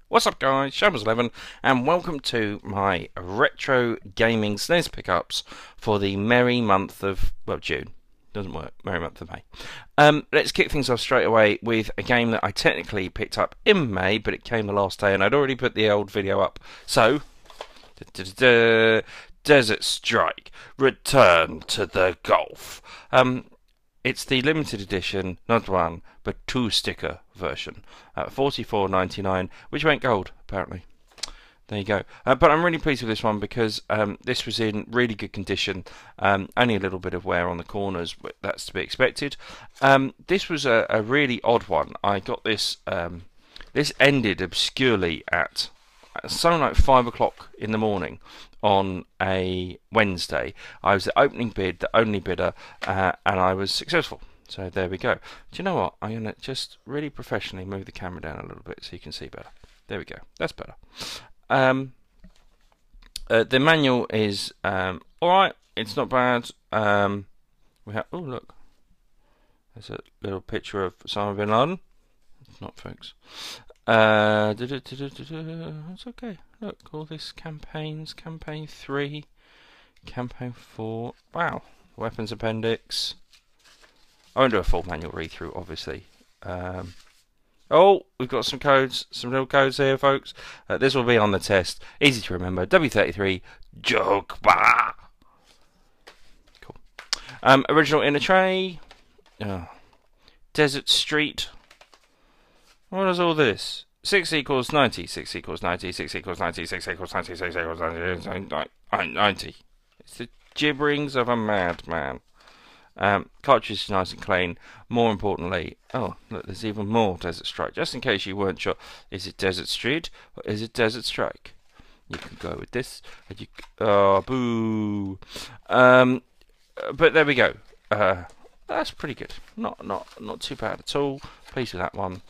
What's up guys, Shambles11 and welcome to my retro gaming Snes pickups for the merry month of, well, June. Doesn't work, merry month of May. Let's kick things off straight away with a game that I technically picked up in May, but it came the last day and I'd already put the old video up. So, Desert Strike, Return to the Gulf. It's the limited edition, not one, but two sticker version at $44.99, which went gold, apparently. There you go. But I'm really pleased with this one because this was in really good condition. Only a little bit of wear on the corners, but that's to be expected. This was a really odd one. I got this. This ended obscurely at something like 5 o'clock in the morning on a Wednesday. I was the opening bid, the only bidder, and I was successful. So there we go. Do you know what? I'm going to just really professionally move the camera down a little bit so you can see better. There we go. That's better. The manual is alright. It's not bad. We have, oh look, there's a little picture of Osama bin Laden. It's not, folks. It's okay. Look, all this campaigns, campaign 3, campaign 4. Wow, weapons appendix. I won't do a full manual read through, obviously. Oh, we've got some codes, some little codes here, folks. This will be on the test. Easy to remember. W33 Jogba. Cool. Original inner tray. Desert Street. What is all this? 6 equals 90, 6 equals 90, 6 equals 90, 6 equals 90, 6 equals 90. It's the gibberings of a madman. Cartridge is nice and clean. More importantly, oh, look, there's even more Desert Strike. Just in case you weren't sure, is it Desert Street or is it Desert Strike? You can go with this. And you, oh, boo. But there we go. That's pretty good. Not too bad at all. Pleased with that one.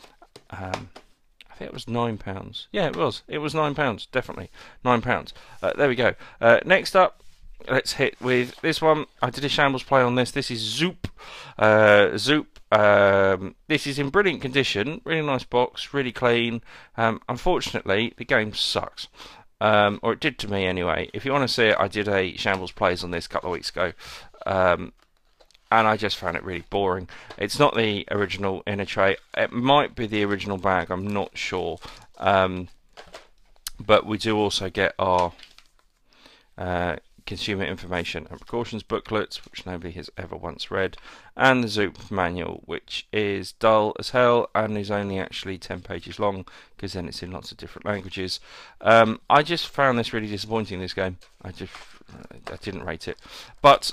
I think it was £9. Yeah, it was. It was £9, definitely £9. There we go. Next up, let's hit with this one. I did a shambles play on this. This is Zoop. Zoop. This is in brilliant condition. Really nice box. Really clean. Unfortunately, the game sucks. Or it did to me anyway. If you want to see it, I did a shambles plays on this a couple of weeks ago. And I just found it really boring. It's not the original inner tray. It might be the original bag, I'm not sure. But we do also get our consumer information and precautions booklets, which nobody has ever once read, and the Zoop manual, which is dull as hell and is only actually 10 pages long, because then it's in lots of different languages. I just found this really disappointing, this game. I didn't rate it. But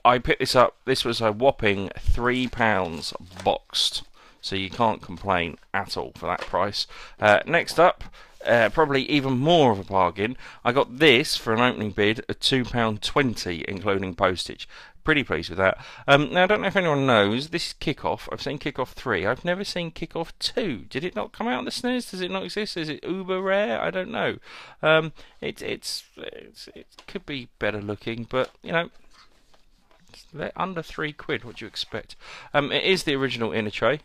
I picked this up. This was a whopping £3 boxed, so you can't complain at all for that price. Next up, probably even more of a bargain, I got this for an opening bid at £2.20 including postage. Pretty pleased with that. Now I don't know if anyone knows, this is Kickoff. I've seen Kickoff 3. I've never seen Kickoff 2. Did it not come out on the SNES? Does it not exist? Is it uber rare? I don't know. It could be better looking, but you know, under £3. What do you expect? It is the original inner tray,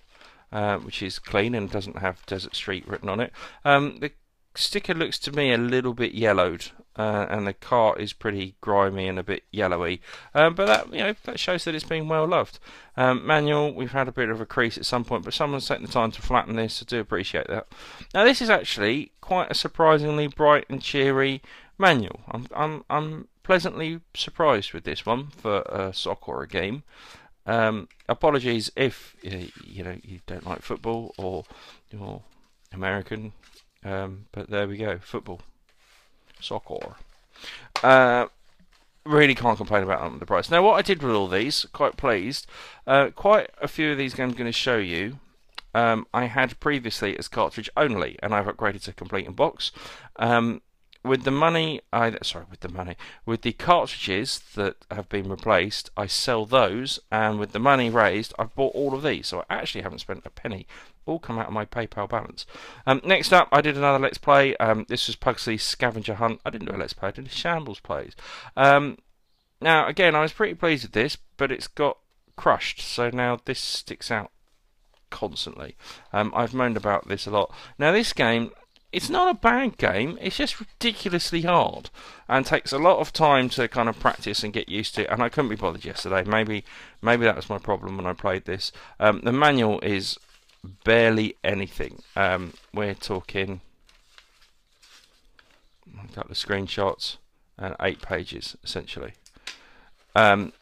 which is clean and doesn't have Desert Street written on it. The sticker looks to me a little bit yellowed, and the cart is pretty grimy and a bit yellowy. But that, you know, that shows that it's been well loved. Manual, we've had a bit of a crease at some point, but someone's taken the time to flatten this, so I do appreciate that. Now this is actually quite a surprisingly bright and cheery manual. I'm pleasantly surprised with this one for a soccer or a game. Apologies if you know you don't like football or you're American, but there we go. Football, soccer. Really can't complain about the price. Now, what I did with all these, quite pleased. Quite a few of these games I'm going to show you. I had previously as cartridge only, and I've upgraded to complete in box. With the money, with the cartridges that have been replaced, I sell those, and with the money raised, I've bought all of these, so I actually haven't spent a penny. All come out of my PayPal balance. Next up, I did another Let's Play. This was Pugsley's Scavenger Hunt. I didn't do a Let's Play, I did a Shambles Plays. Now, again, I was pretty pleased with this, but it's got crushed, so now this sticks out constantly. I've moaned about this a lot. Now, this game it's not a bad game. It's just ridiculously hard and takes a lot of time to kind of practice and get used to. And I couldn't be bothered yesterday. Maybe that was my problem when I played this. The manual is barely anything. We're talking a couple of screenshots and 8 pages essentially. The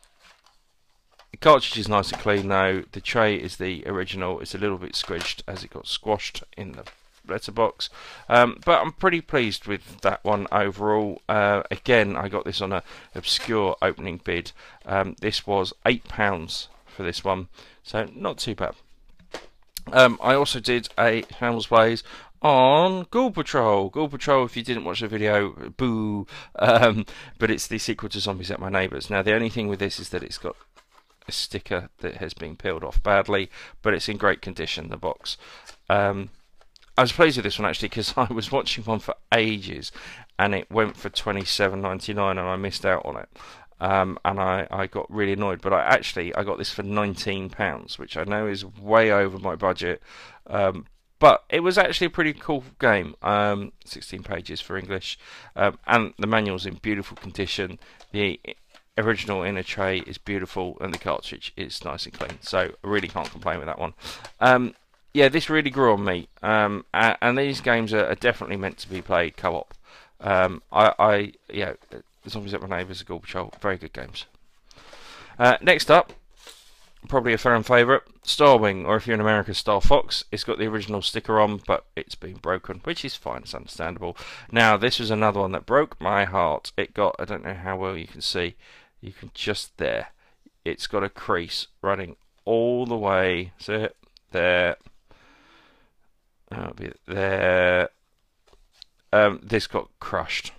cartridge is nice and clean though. The tray is the original. It's a little bit squished as it got squashed in the letterbox, but I'm pretty pleased with that one overall. Again, I got this on a obscure opening bid. This was £8 for this one, so not too bad. I also did a Hamels Plays on Goober Troll. Goober Troll, if you didn't watch the video, boo. But it's the sequel to Zombies Ate My Neighbours. Now, the only thing with this is that it's got a sticker that has been peeled off badly, but it's in great condition, the box. I was pleased with this one actually because I was watching one for ages and it went for £27.99 and I missed out on it. And I got really annoyed, but I got this for £19, which I know is way over my budget. But it was actually a pretty cool game. 16 pages for English, and the manual's in beautiful condition. The original inner tray is beautiful, and the cartridge is nice and clean. So I really can't complain with that one. Yeah, this really grew on me, and these games are definitely meant to be played co-op. Yeah, Zombies Ate My Neighbours, Goober Troll, very good games. Next up, probably a fan favourite, Starwing, or if you're in America, Star Fox. It's got the original sticker on, but it's been broken, which is fine, it's understandable. Now, this was another one that broke my heart. It got, I don't know how well you can see, you can just there. It's got a crease running all the way, see it? There. That'll be there. This got crushed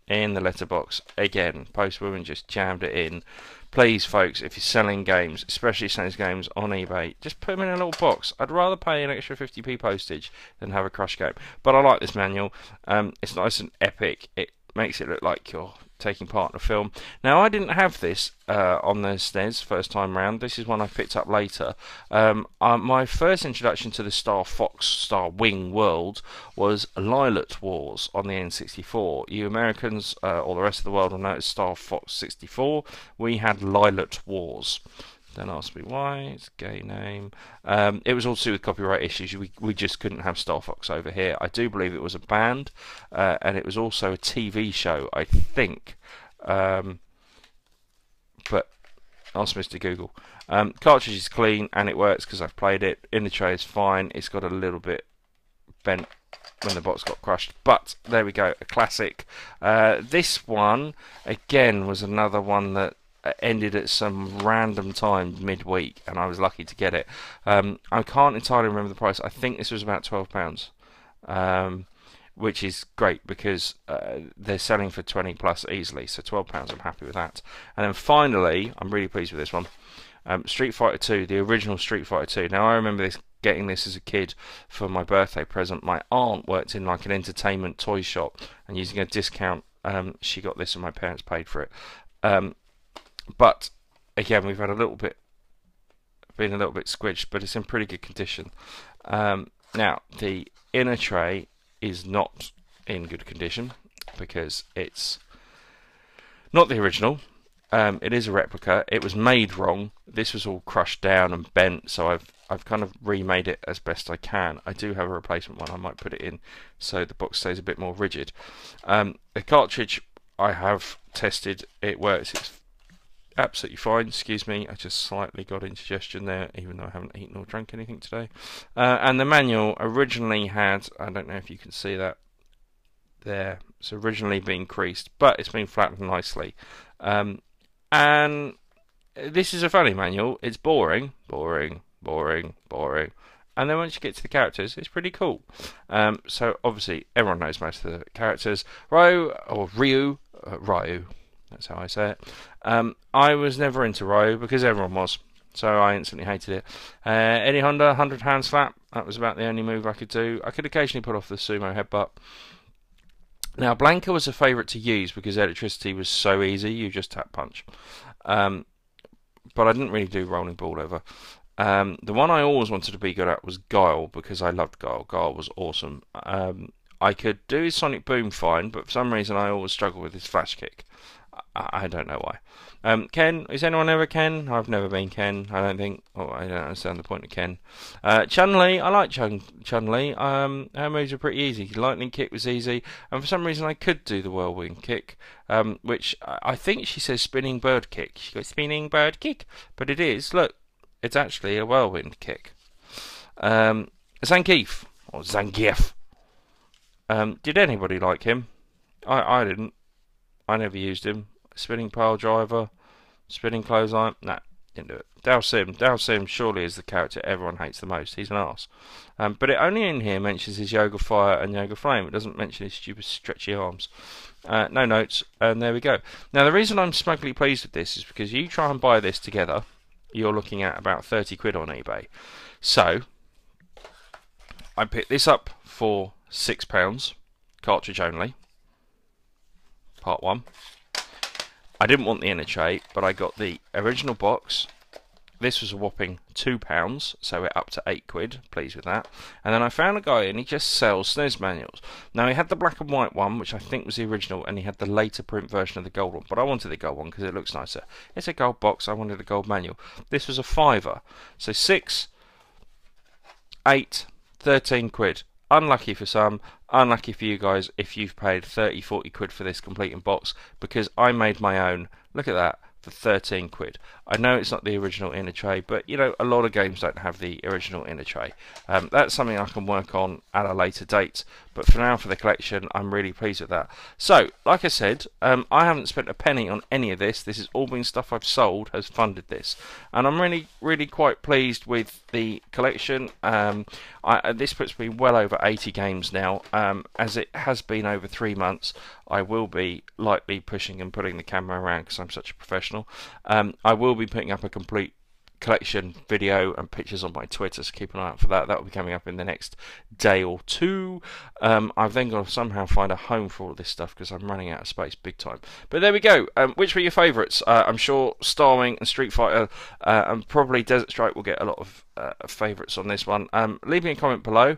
in the letterbox again. Postwoman just jammed it in. Please, folks, if you're selling games, especially Snes games on eBay, just put them in a little box. I'd rather pay an extra 50p postage than have a crushed game. But I like this manual. It's nice and epic. It makes it look like you're taking part in a film. Now, I didn't have this on the Snes first time round. This is one I picked up later. My first introduction to the Star Fox, Star Wing world was Lilat Wars on the N64. You Americans, or the rest of the world, will know it's Star Fox 64. We had Lilat Wars. Don't ask me why, it's a gay name. It was all to do with copyright issues. We just couldn't have Star Fox over here. I do believe it was a band, and it was also a TV show, I think. But ask Mr. Google. Cartridge is clean, and it works because I've played it. In the tray is fine. It's got a little bit bent when the box got crushed, but there we go, a classic. This one, again, was another one that ended at some random time midweek, and I was lucky to get it. I can't entirely remember the price. I think this was about £12, which is great because they're selling for 20 plus easily, so £12, I'm happy with that. And then finally, I'm really pleased with this one, Street Fighter 2, the original Street Fighter 2. Now, I remember getting this as a kid for my birthday present. My aunt worked in like an entertainment toy shop, and using a discount, she got this and my parents paid for it. But again, we've had been a little bit squidged, but it's in pretty good condition. Now, the inner tray is not in good condition because it's not the original. It is a replica. It was made wrong. This was all crushed down and bent, so I've kind of remade it as best I can. I do have a replacement one. I might put it in so the box stays a bit more rigid. The cartridge I have tested. It works. It's absolutely fine. Excuse me, I just slightly got indigestion there, even though I haven't eaten or drank anything today. And the manual originally had, I don't know if you can see that there, it's originally been creased, but it's been flattened nicely. And this is a funny manual. It's boring, boring, boring, boring. And then once you get to the characters, it's pretty cool. So obviously everyone knows most of the characters. Ryu, that's how I say it. I was never into Ryu because everyone was, so I instantly hated it. Eddie Honda, 100 hand slap, that was about the only move I could do. I could occasionally put off the sumo headbutt. Now, Blanca was a favourite to use because electricity was so easy, you just tap punch. But I didn't really do rolling ball ever. The one I always wanted to be good at was Guile because I loved Guile. Guile was awesome. I I could do his Sonic Boom fine, but for some reason I always struggle with his Flash Kick. I don't know why. Ken, is anyone ever Ken? I've never been Ken, I don't think. Oh, I don't understand the point of Ken. Chun-Li, I like Chun-Li. Her moves are pretty easy. Lightning Kick was easy, and for some reason I could do the Whirlwind Kick, which I think she says Spinning Bird Kick. She goes Spinning Bird Kick, but it is, look, it's actually a Whirlwind Kick. Zangief, or Zangief. Did anybody like him? I didn't. I never used him. Spinning pile driver, spinning clothesline. Nah, didn't do it. Dalsim surely is the character everyone hates the most. He's an arse. But it only in here mentions his Yoga Fire and Yoga Flame. It doesn't mention his stupid stretchy arms. No notes, and there we go. Now the reason I'm smugly pleased with this is because you try and buy this together, you're looking at about 30 quid on eBay. So I picked this up for £6, cartridge only. Part 1. I didn't want the inner tray, but I got the original box. This was a whopping £2, so we're up to 8 quid. Pleased with that. And then I found a guy, and he just sells Snes manuals. Now, he had the black and white one, which I think was the original, and he had the later print version of the gold one. But I wanted the gold one because it looks nicer. It's a gold box. I wanted a gold manual. This was a £5. So 6, 8, 13 quid. Unlucky for some, unlucky for you guys if you've paid 30, 40 quid for this complete in box, because I made my own, look at that, for 13 quid. I know it's not the original inner tray, but you know, a lot of games don't have the original inner tray. That's something I can work on at a later date, but for now, for the collection, I'm really pleased with that. So, like I said, I haven't spent a penny on any of this. This has all been stuff I've sold, has funded this, and I'm really quite pleased with the collection. This puts me well over 80 games now. As it has been over 3 months, I will be lightly pushing and putting the camera around because I'm such a professional. I will be putting up a complete collection video and pictures on my Twitter, so keep an eye out for that. That will be coming up in the next day or two. I've then got to somehow find a home for all this stuff because I'm running out of space big time. But there we go. Which were your favourites? I'm sure Starwing and Street Fighter and probably Desert Strike will get a lot of favourites on this one. Leave me a comment below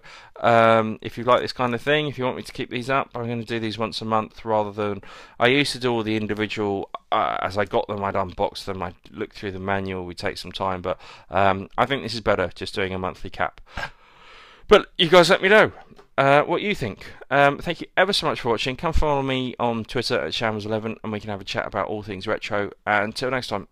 if you like this kind of thing. If you want me to keep these up, I'm going to do these once a month rather than I used to do all the individual. As I got them, I'd unbox them, I'd look through the manual, we'd take some time, but I think this is better, just doing a monthly cap. But you guys let me know what you think. Thank you ever so much for watching. Come follow me on Twitter at Shambles11 and we can have a chat about all things retro. And until next time,